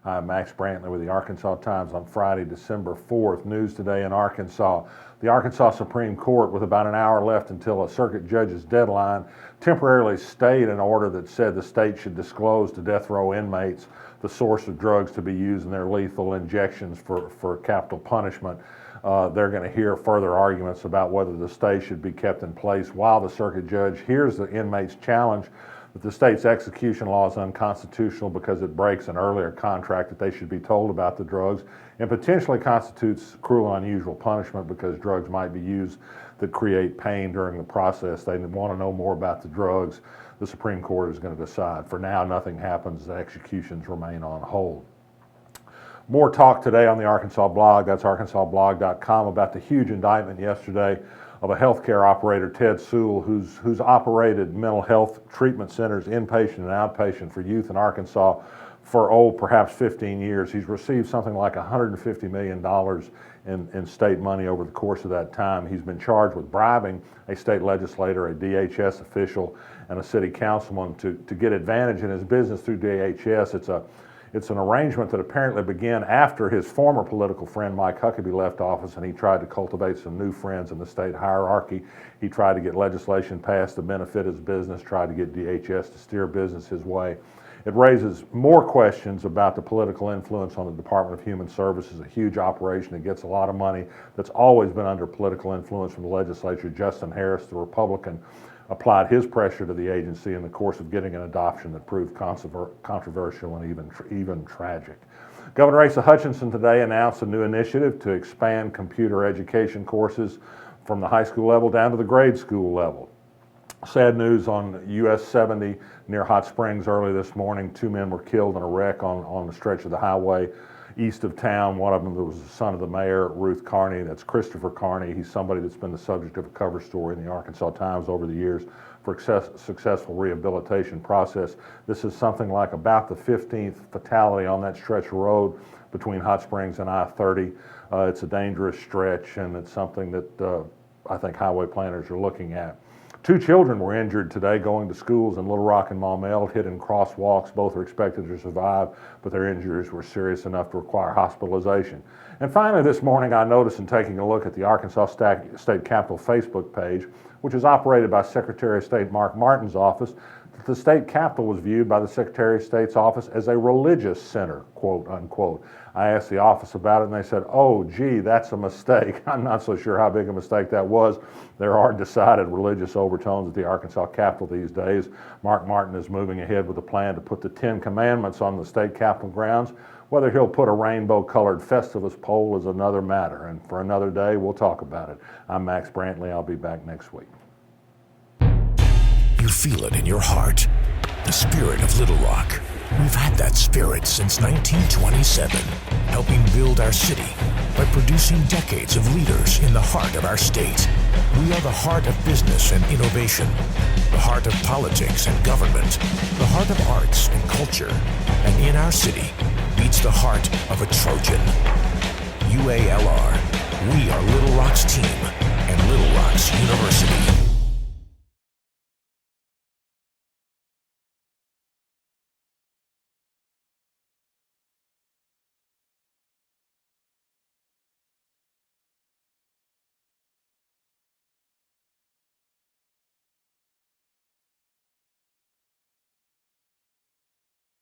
I'm Max Brantley with the Arkansas Times on Friday, December 4th. News today in Arkansas. The Arkansas Supreme Court, with about an hour left until a circuit judge's deadline, temporarily stayed an order that said the state should disclose to death row inmates the source of drugs to be used in their lethal injections for capital punishment. They're going to hear further arguments about whether the stay should be kept in place while the circuit judge hears the inmates' challenge that the state's execution law is unconstitutional because it breaks an earlier contract that they should be told about the drugs, and potentially constitutes cruel and unusual punishment because drugs might be used that create pain during the process. They want to know more about the drugs. The Supreme Court is going to decide. For now, nothing happens. The executions remain on hold. More talk today on the Arkansas blog, that's arkansasblog.com, about the huge indictment yesterday of a healthcare operator, Ted Sewell, who's operated mental health treatment centers, inpatient and outpatient, for youth in Arkansas for, perhaps 15 years. He's received something like $150 million in state money over the course of that time. He's been charged with bribing a state legislator, a DHS official, and a city councilman to get advantage in his business through DHS. It's an arrangement that apparently began after his former political friend Mike Huckabee left office, and he tried to cultivate some new friends in the state hierarchy. He tried to get legislation passed to benefit his business, tried to get DHS to steer business his way. It raises more questions about the political influence on the Department of Human Services, a huge operation that gets a lot of money that's always been under political influence from the legislature. Justin Harris, the Republican, applied his pressure to the agency in the course of getting an adoption that proved controversial and even tragic. Governor Asa Hutchinson today announced a new initiative to expand computer education courses from the high school level down to the grade school level. Sad news on US 70 near Hot Springs early this morning. 2 men were killed in a wreck on the stretch of the highway east of town. One of them was the son of the mayor, Ruth Carney. That's Christopher Carney. He's somebody that's been the subject of a cover story in the Arkansas Times over the years for successful rehabilitation process. This is something like about the 15th fatality on that stretch of road between Hot Springs and I-30. It's a dangerous stretch, and it's something that I think highway planners are looking at. 2 children were injured today going to schools in Little Rock and Maumelle, hit in crosswalks. Both are expected to survive, but their injuries were serious enough to require hospitalization. And finally this morning, I noticed in taking a look at the Arkansas State Capitol Facebook page, which is operated by Secretary of State Mark Martin's office, that the state capitol was viewed by the Secretary of State's office as a religious center, quote unquote. I asked the office about it, and they said, oh, gee, that's a mistake. I'm not so sure how big a mistake that was. There are decided religious overtones at the Arkansas Capitol these days. Mark Martin is moving ahead with a plan to put the 10 Commandments on the state capitol grounds. Whether he'll put a rainbow-colored Festivus pole is another matter, and for another day, we'll talk about it. I'm Max Brantley. I'll be back next week. You feel it in your heart, the spirit of Little Rock. We've had that spirit since 1927, helping build our city by producing decades of leaders in the heart of our state. We are the heart of business and innovation, the heart of politics and government, the heart of arts and culture, and in our city beats the heart of a Trojan. UALR, we are Little Rock's team and Little Rock's University.